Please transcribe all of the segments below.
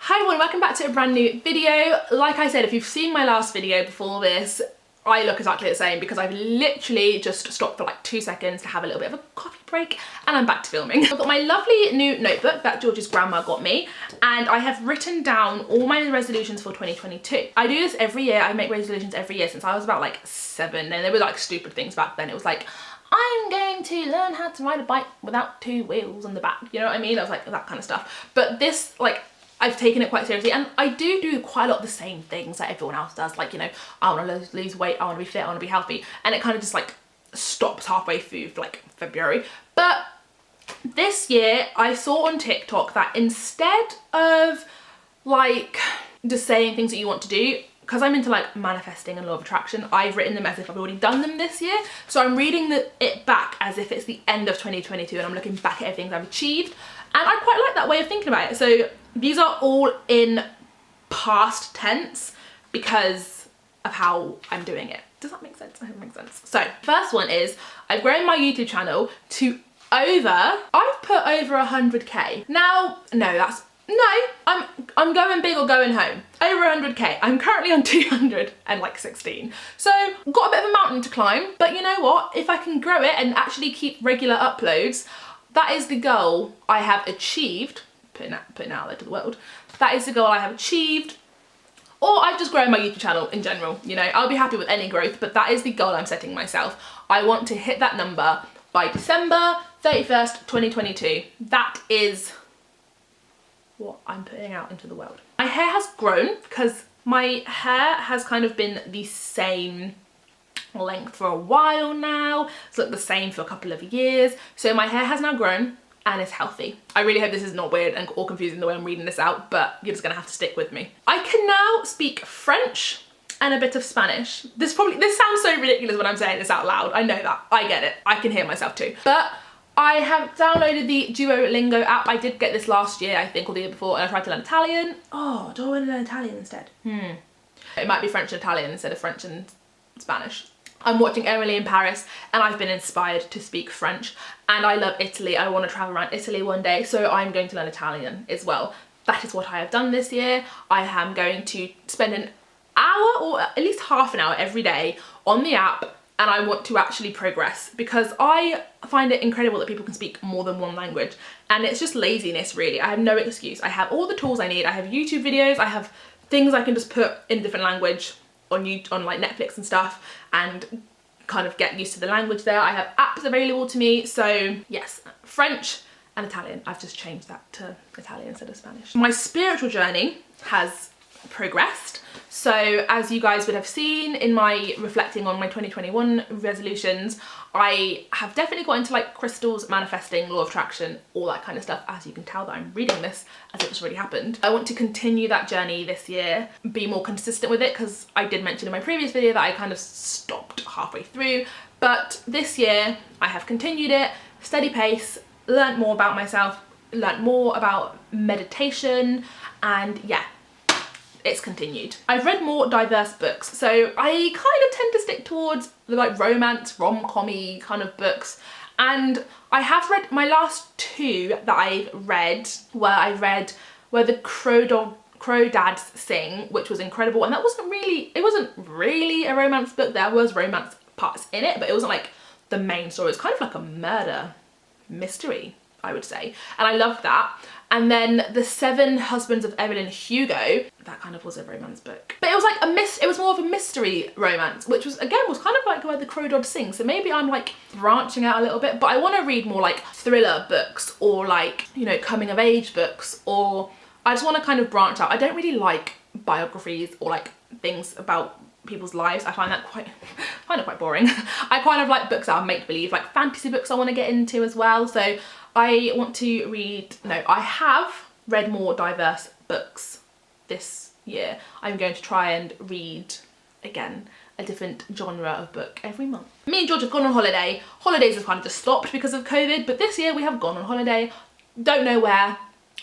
Hi everyone, welcome back to a brand new video. Like I said, if you've seen my last video before this, I look exactly the same because I've literally just stopped for like 2 seconds to have a little bit of a coffee break and I'm back to filming. I've got my lovely new notebook that George's grandma got me and I have written down all my resolutions for 2022. I do this every year. I make resolutions every year since I was about like 7, and there were like stupid things back then. It was like, I'm going to learn how to ride a bike without 2 wheels on the back. You know what I mean? I was like that kind of stuff. But this, like, I've taken it quite seriously, and I do quite a lot of the same things that everyone else does. Like, you know, I want to lose weight, I want to be fit, I want to be healthy, and it kind of just like stops halfway through like February. But this year I saw on TikTok that instead of like just saying things that you want to do, because I'm into like manifesting and law of attraction, I've written them as if I've already done them this year. So I'm reading it back as if it's the end of 2022 and I'm looking back at everything I've achieved. And I quite like that way of thinking about it. So these are all in past tense because of how I'm doing it. Does that make sense? I hope it makes sense. So first one is I've grown my YouTube channel to I've put over 100k. Now, no, I'm going big or going home. Over 100k. I'm currently on 216. So got a bit of a mountain to climb, but you know what? If I can grow it and actually keep regular uploads, that is the goal I have achieved. Putting it out there to the world. That is the goal I have achieved. Or I've just grown my YouTube channel in general. You know, I'll be happy with any growth, but that is the goal I'm setting myself. I want to hit that number by December 31st, 2022. That is what I'm putting out into the world. My hair has grown because my hair has kind of been the same length for a while now. It's looked the same for a couple of years. So my hair has now grown and is healthy. I really hope this is not weird and or confusing the way I'm reading this out, but you're just gonna have to stick with me. I can now speak French and a bit of Spanish. This sounds so ridiculous when I'm saying this out loud. I know that, I get it. I can hear myself too. But I have downloaded the Duolingo app. I did get this last year, I think, or the year before, and I tried to learn Italian. Oh, do I want to learn Italian instead? It might be French and Italian instead of French and Spanish. I'm watching Emily in Paris and I've been inspired to speak French, and I love Italy. I want to travel around Italy one day, so I'm going to learn Italian as well. That is what I have done this year. I am going to spend an hour or at least half an hour every day on the app, and I want to actually progress because I find it incredible that people can speak more than one language, and it's just laziness really. I have no excuse. I have all the tools I need. I have YouTube videos, I have things I can just put in a different language on like Netflix and stuff and kind of get used to the language there. I have apps available to me. So yes, French and Italian. I've just changed that to Italian instead of Spanish. My spiritual journey has progressed. So as you guys would have seen in my reflecting on my 2021 resolutions, I have definitely got into like crystals, manifesting, law of attraction, all that kind of stuff. As you can tell that I'm reading this as if it's already happened. I want to continue that journey this year, be more consistent with it, because I did mention in my previous video that I kind of stopped halfway through. But this year I have continued it, steady pace, learned more about myself, learned more about meditation, and yeah, it's continued. I've read more diverse books, so I kind of tend to stick towards the like romance, rom-com-y kind of books, and I have read my last 2 that I've read where the Crow Dads Sing, which was incredible, and that wasn't really a romance book. There was romance parts in it, but it wasn't like the main story. It's kind of like a murder mystery, I would say, and I loved that. And then The 7 Husbands of Evelyn Hugo, that kind of was a romance book. But it was like it was more of a mystery romance, which was kind of like where the Crow Dads Sing. So maybe I'm like branching out a little bit, but I want to read more like thriller books or like, you know, coming of age books, or I just want to kind of branch out. I don't really like biographies or like things about people's lives. I find it quite boring. I kind of like books that are make-believe, like fantasy books I want to get into as well. So I want to I have read more diverse books this year. I'm going to try and read, again, a different genre of book every month. Me and George have gone on holiday. Holidays have kind of just stopped because of COVID, but this year we have gone on holiday. Don't know where,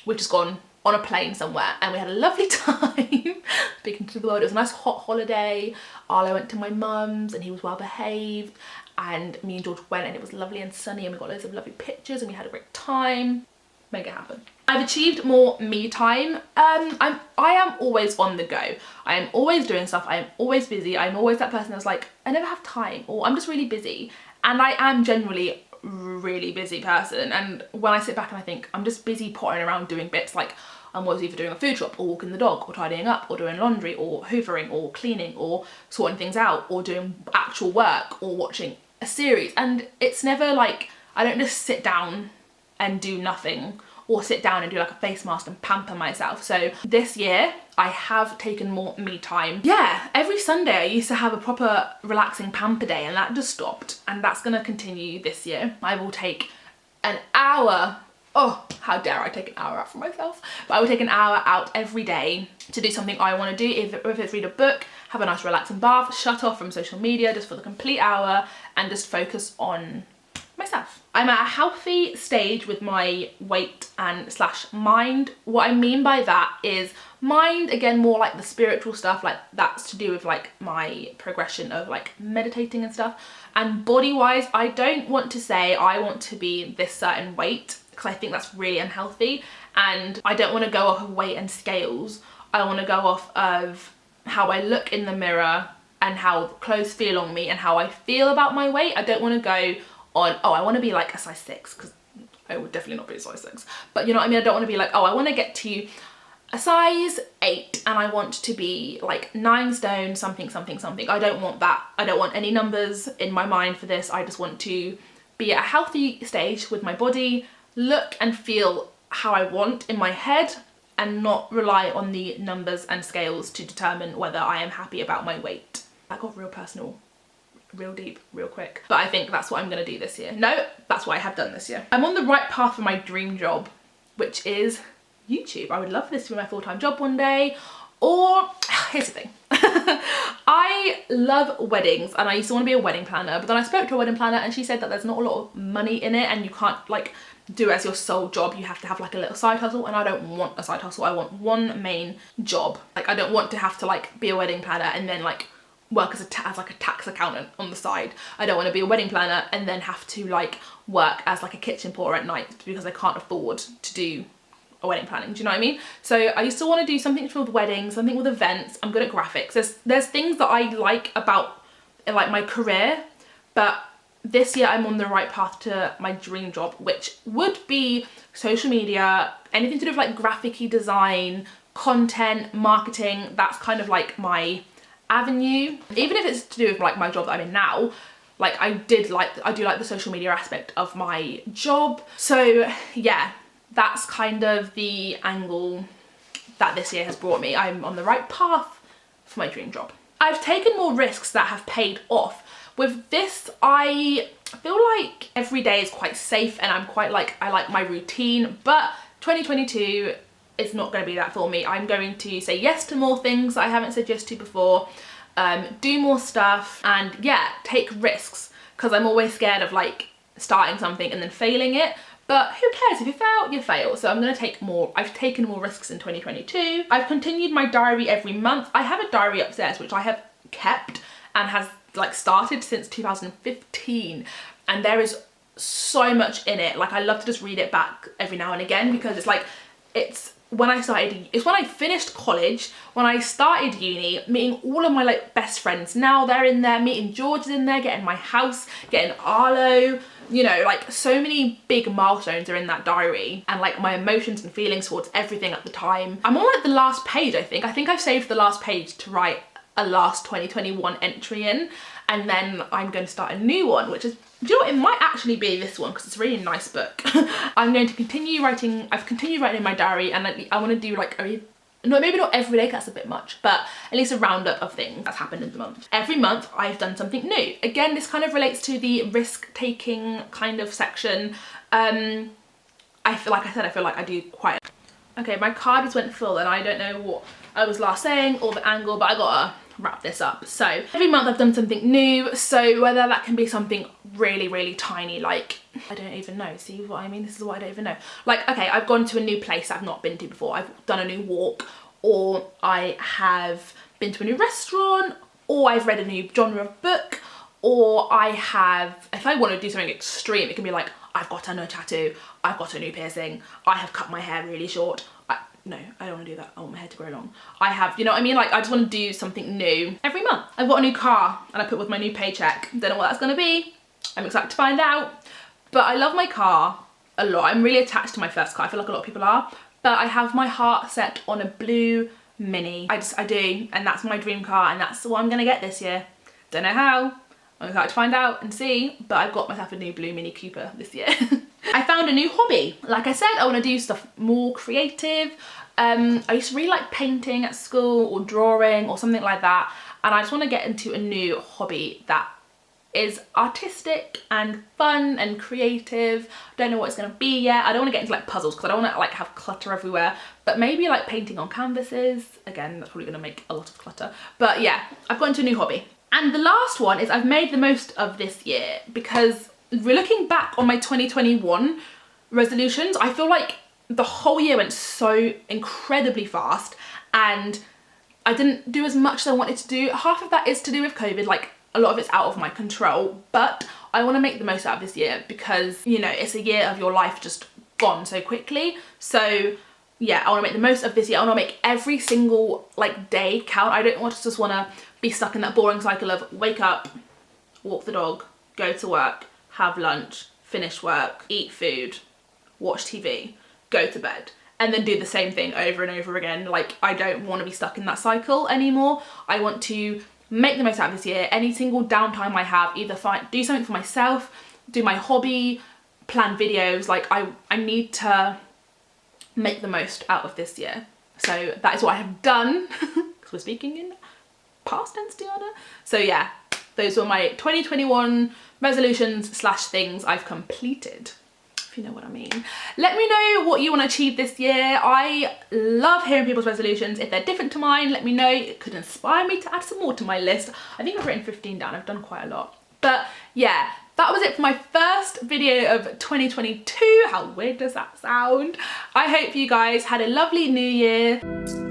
we've just gone on a plane somewhere and we had a lovely time. Speaking to the world, it was a nice hot holiday. Arlo went to my mum's and he was well behaved, and me and George went and it was lovely and sunny and we got loads of lovely pictures and we had a great time. Make it happen. I've achieved more me time. I am always on the go. I am always doing stuff. I am always busy. I'm always that person that's like, I never have time, or I'm just really busy. And I am generally a really busy person. And when I sit back and I think I'm just busy pottering around doing bits, like I'm always either doing a food shop or walking the dog or tidying up or doing laundry or hoovering or cleaning or sorting things out or doing actual work or watching a series. And it's never like, I don't just sit down and do nothing or sit down and do like a face mask and pamper myself. So this year I have taken more me time. Yeah, every Sunday I used to have a proper relaxing pamper day, and that just stopped, and that's gonna continue this year. I will take an hour, oh, how dare I take an hour out for myself, but I will take an hour out every day to do something I want to do, if it's read a book, have a nice relaxing bath, shut off from social media just for the complete hour, and just focus on myself. I'm at a healthy stage with my weight and slash mind. What I mean by that is mind, again, more like the spiritual stuff, like that's to do with like my progression of like meditating and stuff. And body wise, I don't want to say I want to be this certain weight, because I think that's really unhealthy, and I don't want to go off of weight and scales. I want to go off of how I look in the mirror and how clothes feel on me and how I feel about my weight. I don't want to go on, oh, I want to be like a size 6, because I would definitely not be a size 6, but you know what I mean. I don't want to be like, oh, I want to get to a size 8 and I want to be like 9 stone something something something. I don't want that. I don't want any numbers in my mind for this. I just want to be at a healthy stage with my body, look and feel how I want in my head, and not rely on the numbers and scales to determine whether I am happy about my weight. That got real personal, real deep, real quick. But I think that's what I'm gonna do this year. No, that's what I have done this year. I'm on the right path for my dream job, which is YouTube. I would love this to be my full-time job one day. Or, here's the thing. I love weddings and I used to want to be a wedding planner, but then I spoke to a wedding planner and she said that there's not a lot of money in it and you can't like do it as your sole job. You have to have like a little side hustle, and I don't want a side hustle. I want one main job. Like I don't want to have to like be a wedding planner and then like work as like a tax accountant on the side. I don't want to be a wedding planner and then have to like work as like a kitchen porter at night because I can't afford to do a wedding planning. Do you know what I mean? So I used to want to do something with weddings, something with events. I'm good at graphics. There's things that I like about like my career, but this year I'm on the right path to my dream job, which would be social media, anything to do with like graphic-y design, content, marketing. That's kind of like my avenue. Even if it's to do with like my job that I'm in now, like I do like the social media aspect of my job. So yeah, that's kind of the angle that this year has brought me. I'm on the right path for my dream job. I've taken more risks that have paid off. With this, I feel like every day is quite safe and I'm quite like, I like my routine, but 2022 is not going to be that for me. I'm going to say yes to more things that I haven't said yes to before, do more stuff, and yeah, take risks, because I'm always scared of like starting something and then failing it. But who cares? If you fail, you fail. So I'm going to take more. I've taken more risks in 2022. I've continued my diary every month. I have a diary upstairs which I have kept and has like started since 2015, and there is so much in it. Like I love to just read it back every now and again, because it's like, it's when I finished college, when I started uni, meeting all of my like best friends. Now they're in there, meeting George is in there, getting my house, getting Arlo, you know, like so many big milestones are in that diary, and like my emotions and feelings towards everything at the time. I'm on like the last page, I think. I've saved the last page to write a last 2021 entry in, and then I'm going to start a new one, which is, do you know what, it might actually be this one because it's a really nice book. I'm going to continue writing. I've continued writing in my diary, and I want to do like no, maybe not every day, that's a bit much, but at least a roundup of things that's happened in the month. Every month I've done something new. Again, this kind of relates to the risk-taking kind of section. I feel like I do quite. Okay, my card just went full and I don't know what I was last saying or the angle, but I gotta wrap this up. So every month I've done something new, so whether that can be something really, really tiny, like, I don't even know, see what I mean? This is what I don't even know. Like, okay, I've gone to a new place I've not been to before, I've done a new walk, or I have been to a new restaurant, or I've read a new genre of book, or I have, if I want to do something extreme, it can be like, I've got a new tattoo, I've got a new piercing, I have cut my hair really short. No, I don't want to do that. I want my hair to grow long. I have, you know what I mean? Like, I just want to do something new every month. I've got a new car and I put with my new paycheck. Don't know what that's going to be. I'm excited to find out. But I love my car a lot. I'm really attached to my first car. I feel like a lot of people are. But I have my heart set on a blue Mini. I do. And that's my dream car. And that's what I'm going to get this year. Don't know how. I'm excited to find out and see. But I've got myself a new blue Mini Cooper this year. I found a new hobby. Like I said, I want to do stuff more creative. I used to really like painting at school or drawing or something like that. And I just want to get into a new hobby that is artistic and fun and creative. Don't know what it's going to be yet. I don't want to get into like puzzles because I don't want to like have clutter everywhere. But maybe like painting on canvases. Again, that's probably going to make a lot of clutter. But yeah, I've got into a new hobby. And the last one is I've made the most of this year because looking back on my 2021 resolutions, I feel like the whole year went so incredibly fast and I didn't do as much as I wanted to do. Half of that is to do with COVID, like a lot of it's out of my control, but I want to make the most out of this year because, you know, it's a year of your life just gone so quickly. So yeah, I want to make the most of this year. I want to make every single like day count. I don't just want to be stuck in that boring cycle of wake up, walk the dog, go to work, have lunch, finish work, eat food, watch TV, go to bed, and then do the same thing over and over again. Like, I don't want to be stuck in that cycle anymore. I want to make the most out of this year. Any single downtime I have, either do something for myself, do my hobby, plan videos. Like, I need to make the most out of this year. So that is what I have done, because we're speaking in past tense, Diana. So yeah, those were my 2021 resolutions / things I've completed, if you know what I mean. Let me know what you want to achieve this year. I love hearing people's resolutions. If they're different to mine, let me know. It could inspire me to add some more to my list. I think I've written 15 down. I've done quite a lot. But yeah, that was it for my first video of 2022. How weird does that sound? I hope you guys had a lovely new year.